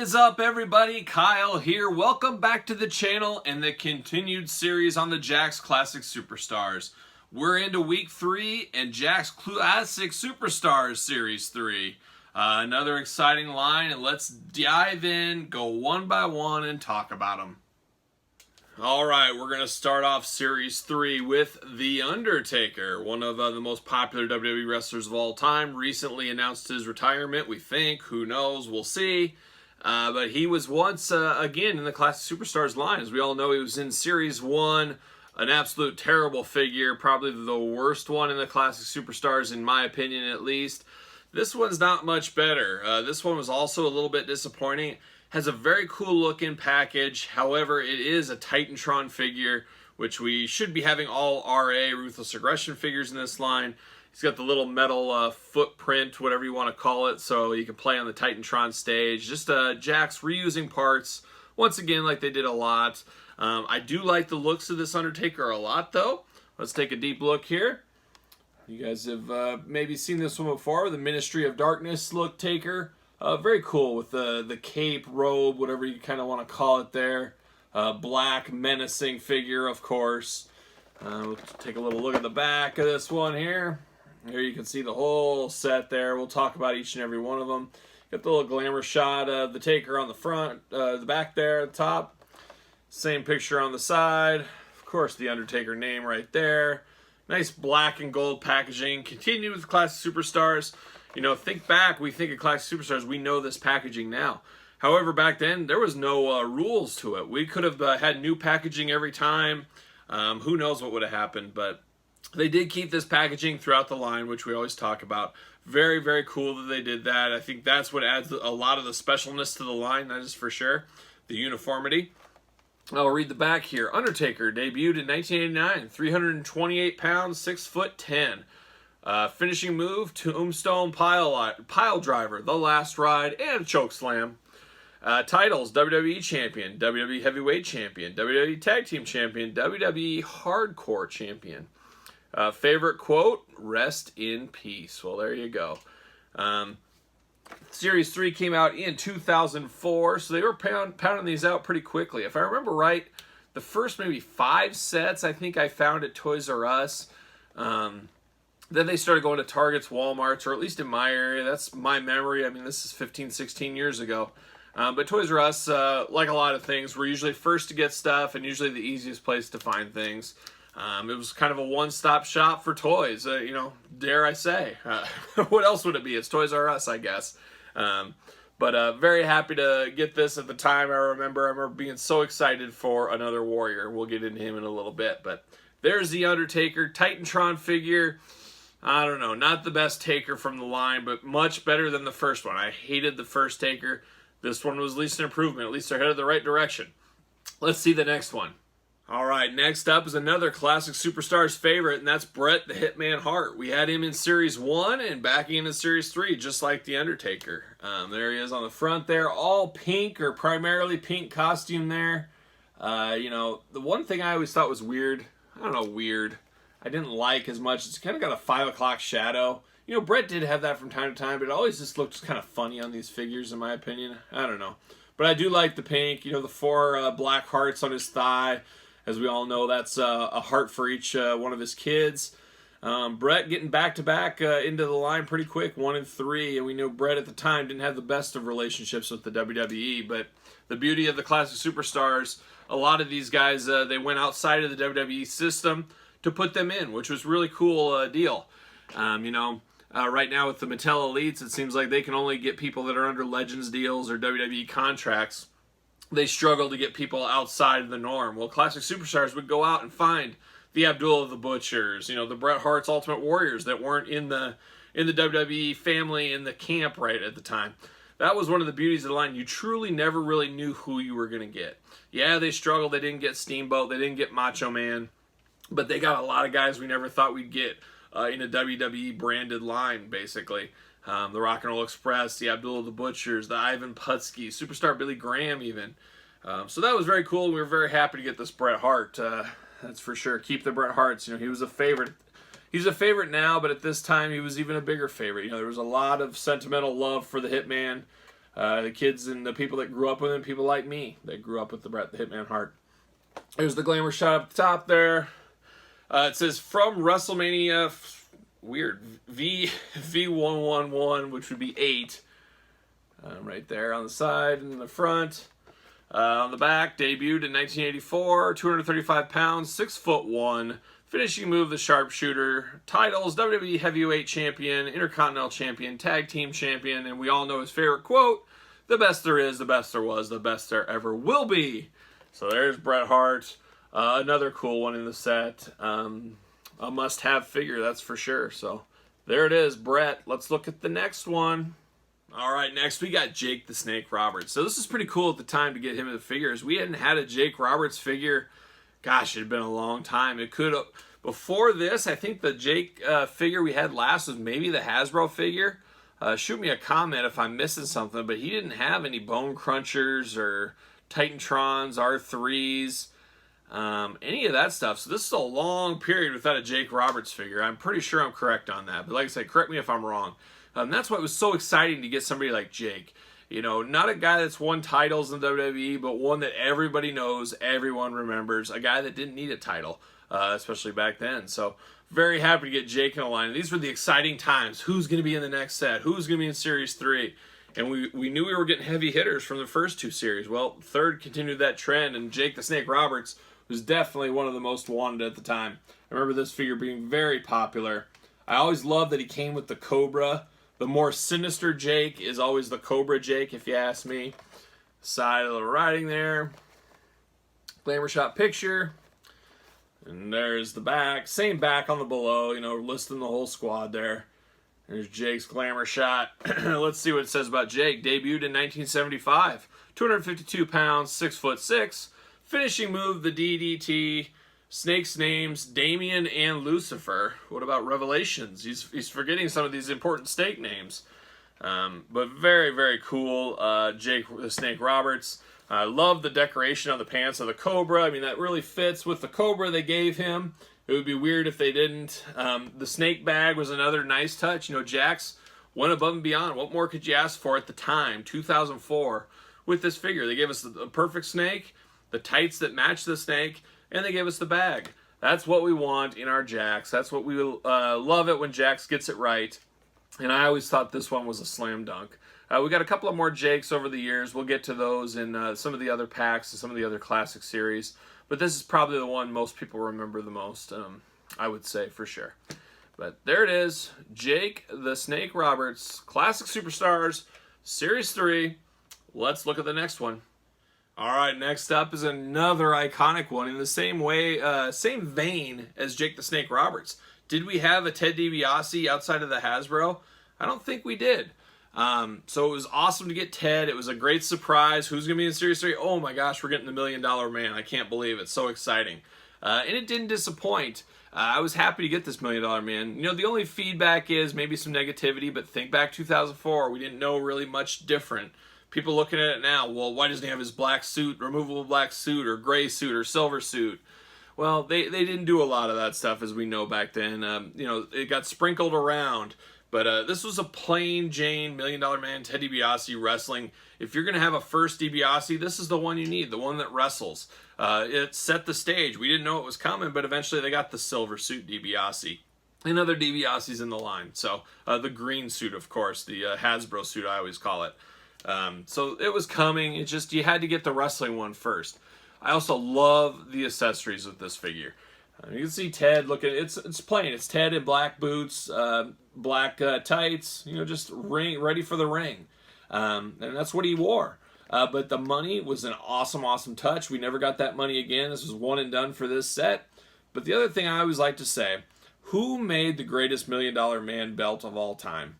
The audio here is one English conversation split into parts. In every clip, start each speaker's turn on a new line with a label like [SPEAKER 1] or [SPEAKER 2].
[SPEAKER 1] is up, everybody? Kyle here. Welcome back to the channel and the continued series on the Jakks Classic Superstars. We're into week 3 and Jakks Classic Superstars Series 3. Another exciting line, and let's dive in, go one by one, and talk about them. Alright, we're going to start off Series 3 with The Undertaker, one of the most popular WWE wrestlers of all time. Recently announced his retirement, we think. Who knows? We'll see. But he was once, again, in the Classic Superstars line. As we all know, he was in Series 1, an absolute terrible figure, probably the worst one in the Classic Superstars, in my opinion at least. This one's not much better. This one was also a little bit disappointing. Has a very cool looking package. However, it is a Titantron figure, which we should be having all RA, Ruthless Aggression figures in this line. He's got the little metal footprint, whatever you want to call it, so you can play on the Titantron stage. Just Jakks reusing parts, once again, like they did a lot. I do like the looks of this Undertaker a lot, though. Let's take a deep look here. You guys have maybe seen this one before, the Ministry of Darkness look taker. Very cool with the cape, robe, whatever you kind of want to call it there. Black, menacing figure, of course. We'll take a little look at the back of this one here. Here you can see the whole set there. We'll talk about each and every one of them. Got the little glamour shot of the Taker on the front, the back there at the top. Same picture on the side. Of course, the Undertaker name right there. Nice black and gold packaging. Continue with Classic Superstars. You know, think back, we think of Classic Superstars, we know this packaging now. However, back then, there was no rules to it. We could have had new packaging every time. Who knows what would have happened, but they did keep this packaging throughout the line, which we always talk about. Very, very cool that they did that. I think that's what adds a lot of the specialness to the line, that is for sure. The uniformity. I'll read the back here. Undertaker debuted in 1989, 328 pounds, 6'10". Finishing move, Tombstone Pile Driver, The Last Ride, and Chokeslam. Titles, WWE Champion, WWE Heavyweight Champion, WWE Tag Team Champion, WWE Hardcore Champion. Favorite quote, rest in peace. Well, there you go. Series 3 came out in 2004, so they were pounding these out pretty quickly. If I remember right, the first maybe 5 sets I think I found at Toys R Us. Then they started going to Targets, Walmarts, or at least in my area. That's my memory. I mean, this is 15, 16 years ago. But Toys R Us, like a lot of things, we're usually first to get stuff and usually the easiest place to find things. It was kind of a one-stop shop for toys, you know, dare I say. What else would it be? It's Toys R Us, I guess. But very happy to get this at the time. I remember being so excited for another Warrior. We'll get into him in a little bit. But there's the Undertaker, Titantron figure. I don't know, not the best Taker from the line, but much better than the first one. I hated the first Taker. This one was at least an improvement. At least they're headed the right direction. Let's see the next one. All right, next up is another Classic Superstars favorite, and that's Bret the Hitman Hart. We had him in Series 1 and back in Series 3, just like the Undertaker. There he is on the front there, all pink or primarily pink costume there. You know, the one thing I always thought was weird, I didn't like as much. It's kind of got a 5 o'clock shadow. You know, Bret did have that from time to time, but it always just looked kind of funny on these figures, in my opinion. I don't know. But I do like the pink. You know, the 4 black hearts on his thigh. As we all know, that's a heart for each one of his kids. Bret getting back-to-back into the line pretty quick, 1 and 3. And we know Bret at the time didn't have the best of relationships with the WWE. But the beauty of the Classic Superstars, a lot of these guys, they went outside of the WWE system to put them in, which was really cool deal. You know, right now with the Mattel Elites, it seems like they can only get people that are under Legends deals or WWE contracts. They struggle to get people outside of the norm. Well, Classic Superstars would go out and find the Abdullah the Butchers, you know, the Bret Hart's Ultimate Warriors that weren't in the WWE family in the camp right at the time. That was one of the beauties of the line. You truly never really knew who you were going to get. Yeah, they struggled. They didn't get Steamboat. They didn't get Macho Man. But they got a lot of guys we never thought we'd get in a WWE branded line, basically. The Rock and Roll Express, the Abdullah the Butchers, the Ivan Putski, Superstar Billy Graham even. So that was very cool. We were very happy to get this Bret Hart. That's for sure. Keep the Bret Harts. You know, he was a favorite. He's a favorite now, but at this time he was even a bigger favorite. You know, there was a lot of sentimental love for the Hitman. The kids and the people that grew up with him, people like me that grew up with the Bret the Hitman Hart. There's the glamour shot up the top there. It says from WrestleMania, weird, V111, which would be 8. Right there on the side and the front. On the back, debuted in 1984, 235 pounds, 6'1", finishing move the sharpshooter, titles, WWE Heavyweight Champion, Intercontinental Champion, Tag Team Champion, and we all know his favorite quote, the best there is, the best there was, the best there ever will be. So there's Bret Hart, another cool one in the set, a must-have figure, that's for sure. So there it is, Bret. Let's look at the next one. All right, next we got Jake the Snake Roberts. So this is pretty cool at the time to get him in the figures. We hadn't had a Jake Roberts figure. Gosh, it had been a long time. It could have, before this, I think the Jake figure we had last was maybe the Hasbro figure. Shoot me a comment if I'm missing something, but he didn't have any Bone Crunchers or Titantrons, R3s, any of that stuff. So this is a long period without a Jake Roberts figure. I'm pretty sure I'm correct on that. But like I said, correct me if I'm wrong. That's why it was so exciting to get somebody like Jake. You know, not a guy that's won titles in WWE, but one that everybody knows, everyone remembers. A guy that didn't need a title, especially back then. So, very happy to get Jake in a line. These were the exciting times. Who's going to be in the next set? Who's going to be in Series 3? And we knew we were getting heavy hitters from the first 2 series. Well, third continued that trend, and Jake the Snake Roberts was definitely one of the most wanted at the time. I remember this figure being very popular. I always loved that he came with the Cobra. The more sinister Jake is always the Cobra Jake, if you ask me. Side of the writing there. Glamour shot picture. And there's the back. Same back on the below, you know, listing the whole squad there. There's Jake's glamour shot. Let's see what it says about Jake. Debuted in 1975. 252 pounds, 6'6". Finishing move, the DDT. Snake's names, Damien and Lucifer. What about Revelations? He's forgetting some of these important snake names. But very, very cool, Jake the Snake Roberts. I love the decoration on the pants of the Cobra. I mean, that really fits with the Cobra they gave him. It would be weird if they didn't. The snake bag was another nice touch. You know, Jakks went above and beyond. What more could you ask for at the time, 2004, with this figure? They gave us the perfect snake, the tights that match the snake, and they gave us the bag. That's what we want in our Jakks. That's what we love it when Jakks gets it right. And I always thought this one was a slam dunk. We got a couple of more Jakes over the years. We'll get to those in some of the other packs and some of the other classic series. But this is probably the one most people remember the most, I would say, for sure. But there it is. Jake the Snake Roberts, Classic Superstars, Series 3. Let's look at the next one. All right, next up is another iconic one in the same way, same vein as Jake the Snake Roberts. Did we have a Ted DiBiase outside of the Hasbro? I don't think we did. So it was awesome to get Ted. It was a great surprise. Who's going to be in Series 3? Oh my gosh, we're getting the $1 Million Man. I can't believe it. So exciting. And it didn't disappoint. I was happy to get this $1 Million Man. You know, the only feedback is maybe some negativity, but think back 2004. We didn't know really much different. People looking at it now, well, why doesn't he have his black suit, removable black suit, or gray suit, or silver suit? Well, they didn't do a lot of that stuff, as we know back then. You know, it got sprinkled around. But this was a plain Jane $1 Million Man Ted DiBiase wrestling. If you're going to have a first DiBiase, this is the one you need, the one that wrestles. It set the stage. We didn't know it was coming, but eventually they got the silver suit DiBiase. And other DiBiases in the line. So the green suit, of course, the Hasbro suit, I always call it. So it was coming. It just, you had to get the wrestling one first. I also love the accessories with this figure. You can see Ted looking, it's plain. It's Ted in black boots, black tights, you know, just ready for the ring. And that's what he wore. But the money was an awesome, awesome touch. We never got that money again. This was one and done for this set. But the other thing I always like to say, who made the greatest $1 Million Man belt of all time?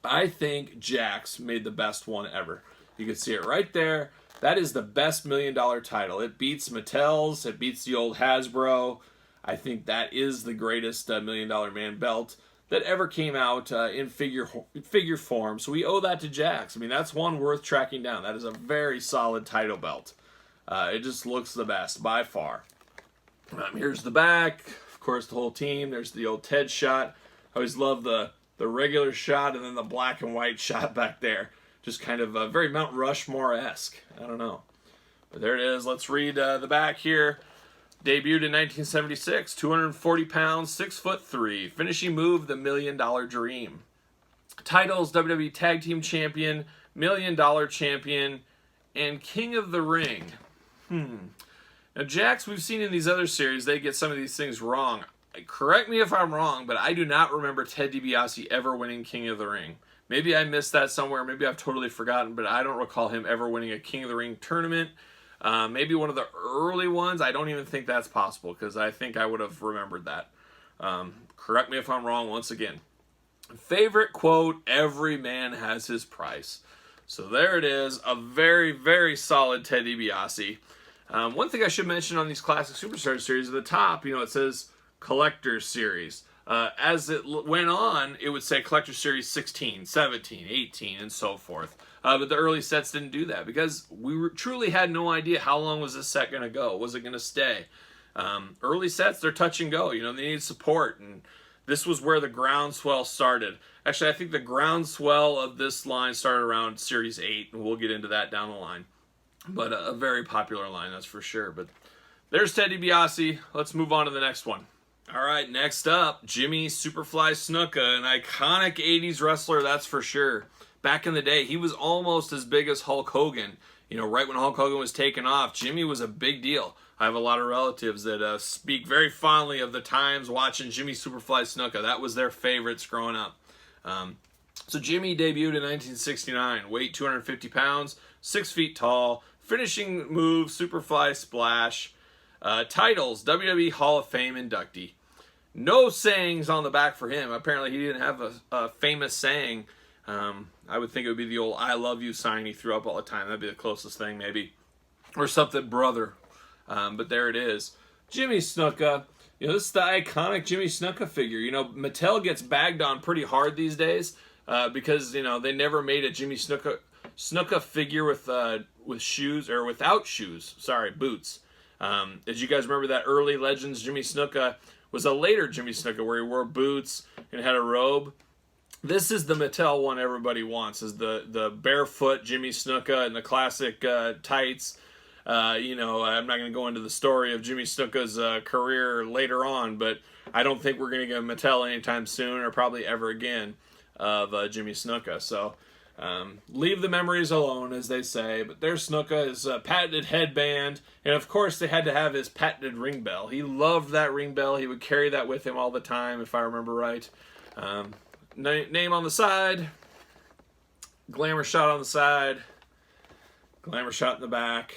[SPEAKER 1] I think Jakks made the best one ever. You can see it right there. That is the best $1 Million title. It beats Mattel's. It beats the old Hasbro. I think that is the greatest $1 Million Man belt that ever came out in figure form. So we owe that to Jakks. I mean, that's one worth tracking down. That is a very solid title belt. It just looks the best by far. Here's the back. Of course, the whole team. There's the old Ted shot. I always love the regular shot and then the black and white shot back there. Just kind of very Mount Rushmore-esque. I don't know. But there it is. Let's read the back here. Debuted in 1976, 240 pounds, 6'3". Finishing move, the $1 Million Dream. Titles, WWE Tag Team Champion, $1 Million Champion, and King of the Ring. Now, Jakks, we've seen in these other series, they get some of these things wrong. Correct me if I'm wrong, but I do not remember Ted DiBiase ever winning King of the Ring. Maybe I missed that somewhere. Maybe I've totally forgotten, but I don't recall him ever winning a King of the Ring tournament. Maybe one of the early ones. I don't even think that's possible because I think I would have remembered that. Correct me if I'm wrong once again. Favorite quote, every man has his price. So there it is, a very, very solid Ted DiBiase. One thing I should mention on these Classic Superstars series at the top, it says Collector's Series. As it went on, it would say Collector's Series 16, 17, 18, and so forth. But the early sets didn't do that because we truly had no idea how long was this set going to go. Was it going to stay? Early sets, they're touch and go. They need support, and this was where the groundswell started. Actually, I think the groundswell of this line started around Series 8, and we'll get into that down the line. But a very popular line, that's for sure. But there's Ted DiBiase. Let's move on to the next one. All right, next up, Jimmy Superfly Snuka, an iconic 80s wrestler, that's for sure. Back in the day, he was almost as big as Hulk Hogan. Right when Hulk Hogan was taken off, Jimmy was a big deal. I have a lot of relatives that speak very fondly of the times watching Jimmy Superfly Snuka. That was their favorites growing up. So Jimmy debuted in 1969, weight 250 pounds, 6 feet tall, finishing move, Superfly Splash. Titles, WWE Hall of Fame inductee. No sayings on the back for him. Apparently he didn't have a famous saying. I would think it would be the old I love you sign he threw up all the time. That'd be the closest thing maybe. Or something, brother. But there it is. Jimmy Snuka. This is the iconic Jimmy Snuka figure. Mattel gets bagged on pretty hard these days because, they never made a Jimmy Snuka figure with shoes, or without shoes. Sorry, boots. As you guys remember, that early Legends Jimmy Snuka was a later Jimmy Snuka where he wore boots and had a robe. This is the Mattel one everybody wants, is the barefoot Jimmy Snuka and the classic tights. I'm not going to go into the story of Jimmy Snuka's career later on, but I don't think we're going to get Mattel anytime soon or probably ever again of Jimmy Snuka. So leave the memories alone, as they say. But there's Snuka, his patented headband, and of course they had to have his patented ring bell. He loved that ring bell. He would carry that with him all the time, if I remember right. Name on the side, glamour shot on the side, glamour shot in the back.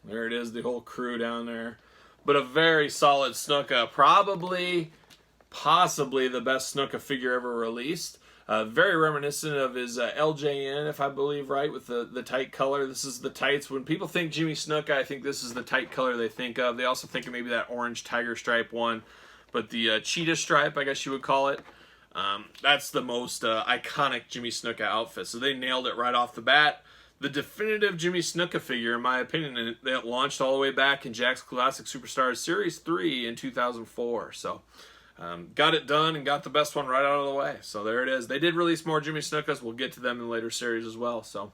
[SPEAKER 1] There it is, the whole crew down there. But a very solid Snuka, possibly the best Snuka figure ever released. Very reminiscent of his LJN, if I believe right, with the tight color. This is the tights. When people think Jimmy Snuka, I think this is the tight color they think of. They also think of maybe that orange tiger stripe one. But the cheetah stripe, I guess you would call it, that's the most iconic Jimmy Snuka outfit. So they nailed it right off the bat. The definitive Jimmy Snuka figure, in my opinion, and it launched all the way back in Jakks Classic Superstars Series 3 in 2004. So got it done and got the best one right out of the way. So there it is. They did release more Jimmy Snukas. We'll get to them in later series as well. So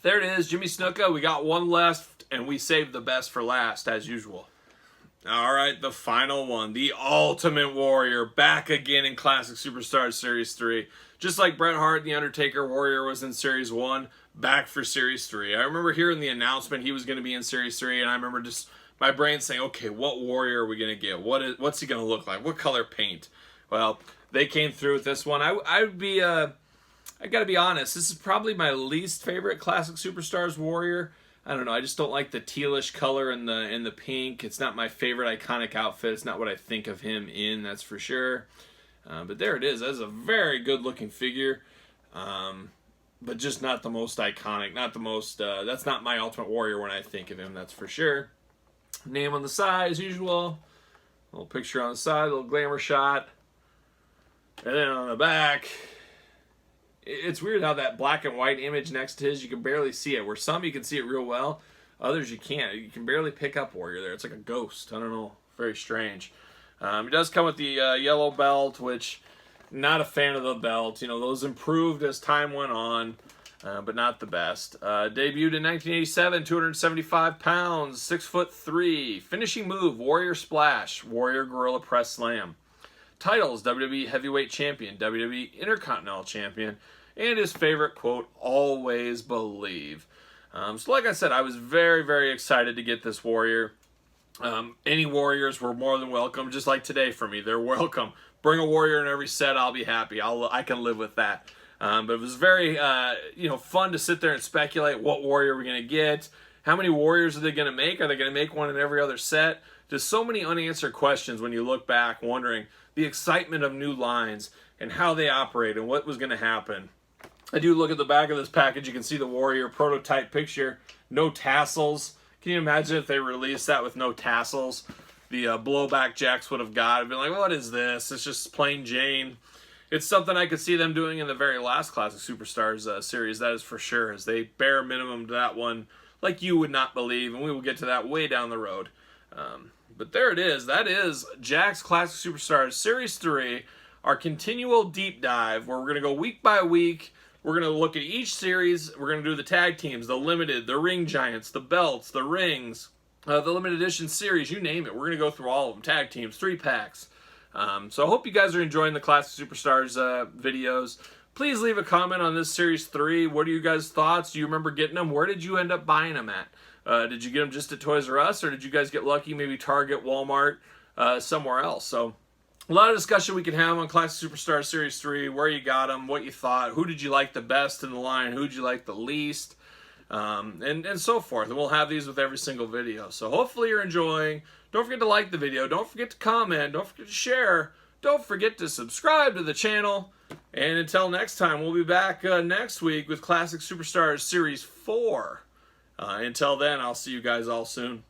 [SPEAKER 1] there it is, Jimmy Snuka. We got one left, and we saved the best for last, as usual. All right, the final one, the Ultimate Warrior, back again in Classic Superstars Series 3. Just like Bret Hart and The Undertaker, Warrior was in Series 1, back for Series 3. I remember hearing the announcement he was going to be in Series 3, and I remember just my brain saying, okay, what Warrior are we going to get? What's he going to look like? What color paint? Well, they came through with this one. I got to be honest, this is probably my least favorite Classic Superstars Warrior. I don't know, I just don't like the tealish color and the pink. It's not my favorite iconic outfit. It's not what I think of him in, that's for sure. But there it is. That's a very good-looking figure. But just not the most iconic. Not the most, that's not my Ultimate Warrior when I think of him, that's for sure. Name on the side, as usual. Little picture on the side, little glamour shot. And then on the back, it's weird how that black and white image next to his, you can barely see it. Where some you can see it real well, others you can't. You can barely pick up Warrior there. It's like a ghost. I don't know. Very strange. It does come with the yellow belt, which not a fan of the belt. Those improved as time went on. but not the best. Debuted in 1987, 275 pounds, 6'3". Finishing move, Warrior Splash, Warrior Gorilla Press Slam. Titles, WWE Heavyweight Champion, WWE Intercontinental Champion, and his favorite quote, always believe. So like I said, I was very, very excited to get this Warrior. Any Warriors were more than welcome, just like today for me. They're welcome. Bring a Warrior in every set, I'll be happy. I can live with that. But it was very, fun to sit there and speculate what Warrior we're going to get. How many Warriors are they going to make? Are they going to make one in every other set? Just so many unanswered questions when you look back, wondering the excitement of new lines and how they operate and what was going to happen. I do look at the back of this package. You can see the Warrior prototype picture. No tassels. Can you imagine if they released that with no tassels? The blowback Jakks would have got. I'd been like, what is this? It's just plain Jane. It's something I could see them doing in the very last Classic Superstars series, that is for sure, as they bare minimum to that one like you would not believe, and we will get to that way down the road. But there it is. That is Jakks Classic Superstars Series 3, our continual deep dive, where we're going to go week by week. We're going to look at each series. We're going to do the tag teams, the limited, the ring giants, the belts, the rings, the limited edition series, you name it. We're going to go through all of them, tag teams, 3-packs. So I hope you guys are enjoying the Classic Superstars videos. Please leave a comment on this Series 3. What are you guys' thoughts? Do you remember getting them? Where did you end up buying them at? Did you get them just at Toys R Us, or did you guys get lucky, maybe Target, Walmart, somewhere else? So a lot of discussion we can have on Classic Superstars Series 3, where you got them, what you thought, who did you like the best in the line, who did you like the least, and so forth. And we'll have these with every single video. So hopefully you're enjoying. Don't forget to like the video. Don't forget to comment. Don't forget to share. Don't forget to subscribe to the channel. And until next time, we'll be back next week with Classic Superstars Series 4. Until then, I'll see you guys all soon.